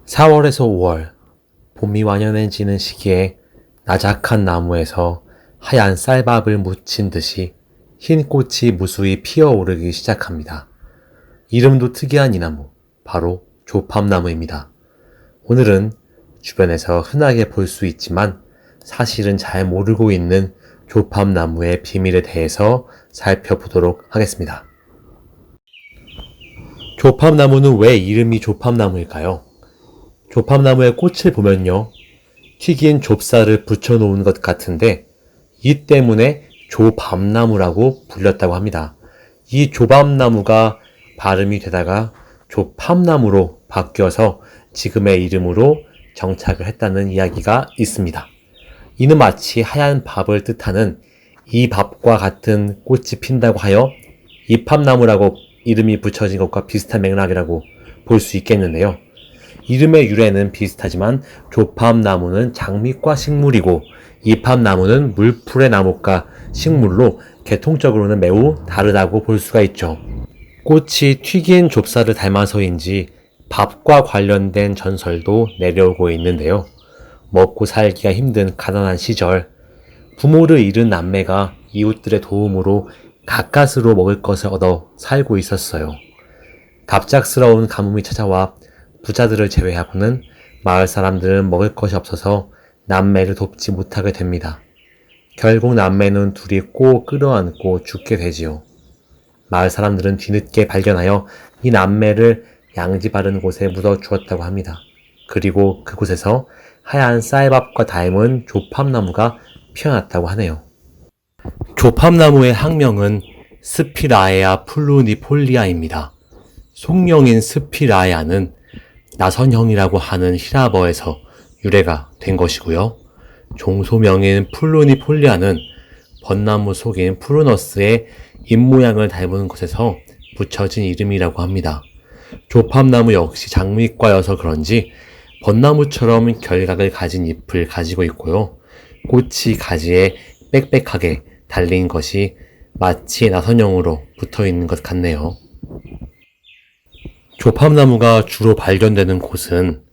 4월에서 5월, 봄이 완연해지는 시기에 나작한 나무에서 하얀 쌀밥을 묻힌 듯이 흰 꽃이 무수히 피어오르기 시작합니다. 이름도 특이한 이 나무, 바로 조팝나무입니다. 오늘은 주변에서 흔하게 볼 수 있지만 사실은 잘 모르고 있는 조팝나무의 비밀에 대해서 살펴보도록 하겠습니다. 조팝나무는 왜 이름이 조팝나무일까요? 조팝나무의 꽃을 보면요, 튀긴 좁쌀을 붙여놓은 것 같은데 이 때문에 조밥나무라고 불렸다고 합니다. 이 조밥나무가 발음이 되다가 조팝나무로 바뀌어서 지금의 이름으로 정착을 했다는 이야기가 있습니다. 이는 마치 하얀 밥을 뜻하는 이 밥과 같은 꽃이 핀다고 하여 이팝나무라고 이름이 붙여진 것과 비슷한 맥락이라고 볼 수 있겠는데요. 이름의 유래는 비슷하지만 조팝나무는 장미과 식물이고 이팝나무는 물풀의 나무과 식물로 계통적으로는 매우 다르다고 볼 수가 있죠. 꽃이 튀긴 좁쌀을 닮아서인지 밥과 관련된 전설도 내려오고 있는데요. 먹고 살기가 힘든 가난한 시절, 부모를 잃은 남매가 이웃들의 도움으로 가까스로 먹을 것을 얻어 살고 있었어요. 갑작스러운 가뭄이 찾아와 부자들을 제외하고는 마을 사람들은 먹을 것이 없어서 남매를 돕지 못하게 됩니다. 결국 남매는 둘이 꼭 끌어안고 죽게 되지요. 마을 사람들은 뒤늦게 발견하여 이 남매를 양지 바른 곳에 묻어 주었다고 합니다. 그리고 그곳에서 하얀 쌀밥과 닮은 조팝나무가 피어났다고 하네요. 조팝나무의 학명은 스피라에아 플루니폴리아입니다. 속명인 스피라에아는 나선형이라고 하는 히라버에서 유래가 된 것이고요. 종소명인 플루니폴리아는 벚나무 속인 프루너스의 잎모양을 닮은 곳에서 붙여진 이름이라고 합니다. 조팝나무 역시 장미과여서 그런지 벚나무처럼 결각을 가진 잎을 가지고 있고요. 꽃이 가지에 빽빽하게 달린 것이 마치 나선형으로 붙어 있는 것 같네요. 조팝나무가 주로 발견되는 곳은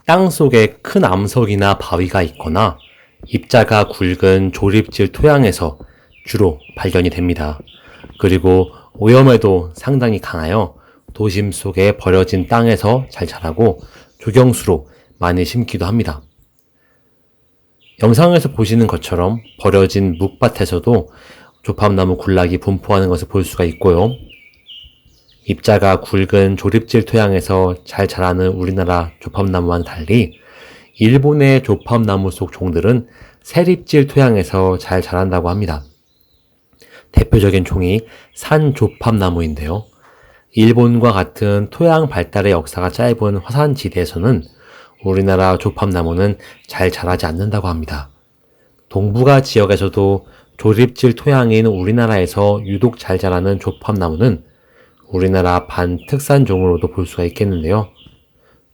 땅속에 큰 암석이나 바위가 있거나 입자가 굵은 조립질 토양에서 주로 발견이 됩니다. 그리고 오염에도 상당히 강하여 도심 속에 버려진 땅에서 잘 자라고 조경수로 많이 심기도 합니다. 영상에서 보시는 것처럼 버려진 묵밭에서도 조팝나무 군락이 분포하는 것을 볼 수가 있고요. 입자가 굵은 조립질 토양에서 잘 자라는 우리나라 조팝나무와는 달리 일본의 조팝나무 속 종들은 세립질 토양에서 잘 자란다고 합니다. 대표적인 종이 산조팝나무인데요. 일본과 같은 토양 발달의 역사가 짧은 화산지대에서는 우리나라 조팝나무는 잘 자라지 않는다고 합니다. 동북아 지역에서도 조립질 토양인 우리나라에서 유독 잘 자라는 조팝나무는 우리나라 반특산종으로도 볼 수가 있겠는데요.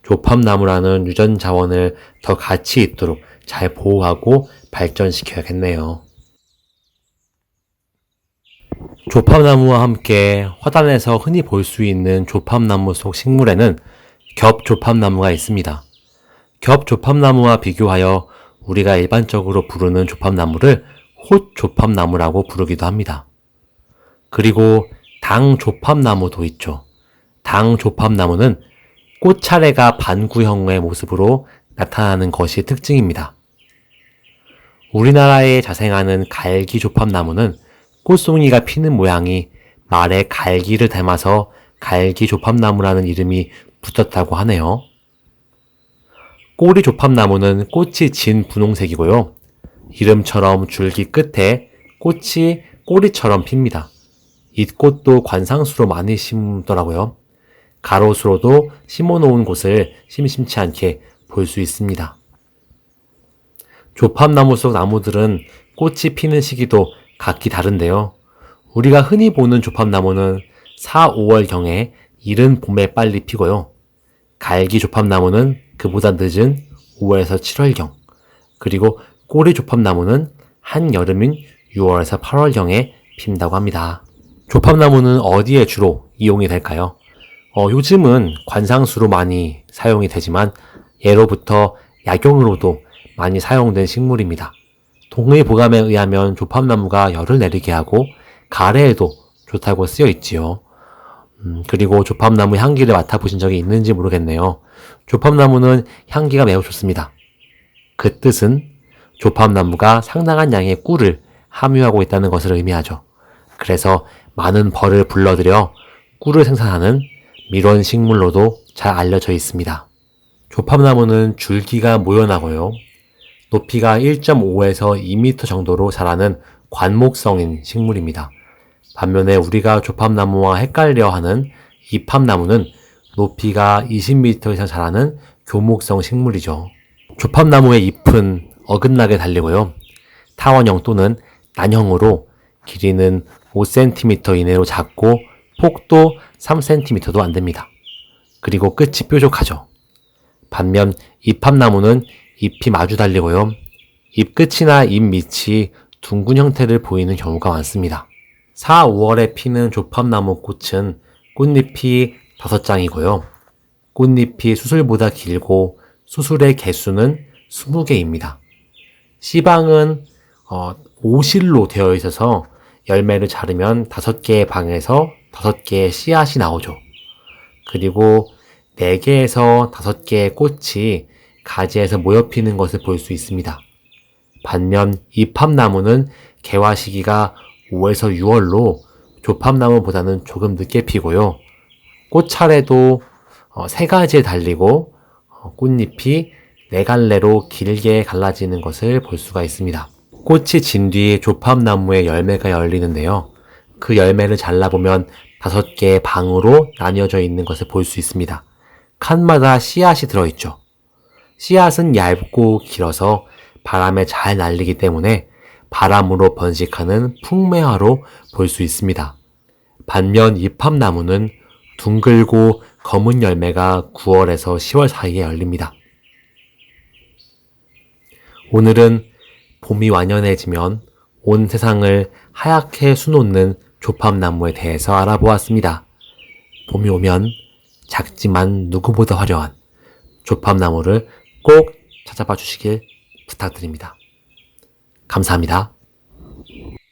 조팝나무라는 유전 자원을 더 가치 있도록 잘 보호하고 발전시켜야겠네요. 조팝나무와 함께 화단에서 흔히 볼 수 있는 조팝나무 속 식물에는 겹조팝나무가 있습니다. 겹조팝나무와 비교하여 우리가 일반적으로 부르는 조팝나무를 홑조팝나무라고 부르기도 합니다. 그리고 당조팝나무도 있죠. 당조팝나무는 꽃차례가 반구형의 모습으로 나타나는 것이 특징입니다. 우리나라에 자생하는 갈기조팝나무는 꽃송이가 피는 모양이 말의 갈기를 닮아서 갈기조팝나무라는 이름이 붙었다고 하네요. 꼬리조팝나무는 꽃이 진 분홍색이고요. 이름처럼 줄기 끝에 꽃이 꼬리처럼 핍니다. 이 꽃도 관상수로 많이 심더라고요. 가로수로도 심어놓은 곳을 심심치 않게 볼 수 있습니다. 조팝나무 속 나무들은 꽃이 피는 시기도 각기 다른데요. 우리가 흔히 보는 조팝나무는 4, 5월경에 이른 봄에 빨리 피고요. 갈기 조팝나무는 그보다 늦은 5월에서 7월경, 그리고 꼬리 조팝나무는 한여름인 6월에서 8월경에 핀다고 합니다. 조팝나무는 어디에 주로 이용이 될까요? 요즘은 관상수로 많이 사용이 되지만 예로부터 약용으로도 많이 사용된 식물입니다. 동의보감에 의하면 조팝나무가 열을 내리게 하고 가래에도 좋다고 쓰여 있지요. 그리고 조팝나무 향기를 맡아보신 적이 있는지 모르겠네요. 조팝나무는 향기가 매우 좋습니다. 그 뜻은 조팝나무가 상당한 양의 꿀을 함유하고 있다는 것을 의미하죠. 그래서 많은 벌을 불러들여 꿀을 생산하는 밀원식물로도 잘 알려져 있습니다. 조팝나무는 줄기가 모여나고요. 높이가 1.5에서 2m 정도로 자라는 관목성인 식물입니다. 반면에 우리가 조팝나무와 헷갈려 하는 이팝나무는 높이가 20m 이상 자라는 교목성 식물이죠. 조팝나무의 잎은 어긋나게 달리고요. 타원형 또는 난형으로 길이는 5cm 이내로 작고 폭도 3cm도 안 됩니다. 그리고 끝이 뾰족하죠. 반면 이팝나무는 잎이 마주 달리고요. 잎 끝이나 잎 밑이 둥근 형태를 보이는 경우가 많습니다. 4, 5월에 피는 조팝나무 꽃은 꽃잎이 5장이고요. 꽃잎이 수술보다 길고 수술의 개수는 20개입니다. 씨방은 오실로 되어 있어서 열매를 자르면 5개의 방에서 5개의 씨앗이 나오죠. 그리고 4개에서 5개의 꽃이 가지에서 모여 피는 것을 볼 수 있습니다. 반면 이팝나무는 개화 시기가 5에서 6월로 조팝나무보다는 조금 늦게 피고요. 꽃차례도 3가지에 달리고 꽃잎이 4갈래로 길게 갈라지는 것을 볼 수가 있습니다. 꽃이 진 뒤에 조팝나무에 열매가 열리는데요. 그 열매를 잘라보면 5개의 방으로 나뉘어져 있는 것을 볼 수 있습니다. 칸마다 씨앗이 들어있죠. 씨앗은 얇고 길어서 바람에 잘 날리기 때문에 바람으로 번식하는 풍매화로 볼 수 있습니다. 반면 이팝나무는 둥글고 검은 열매가 9월에서 10월 사이에 열립니다. 오늘은 봄이 완연해지면 온 세상을 하얗게 수놓는 조팝나무에 대해서 알아보았습니다. 봄이 오면 작지만 누구보다 화려한 조팝나무를 꼭 찾아봐 주시길 부탁드립니다. 감사합니다.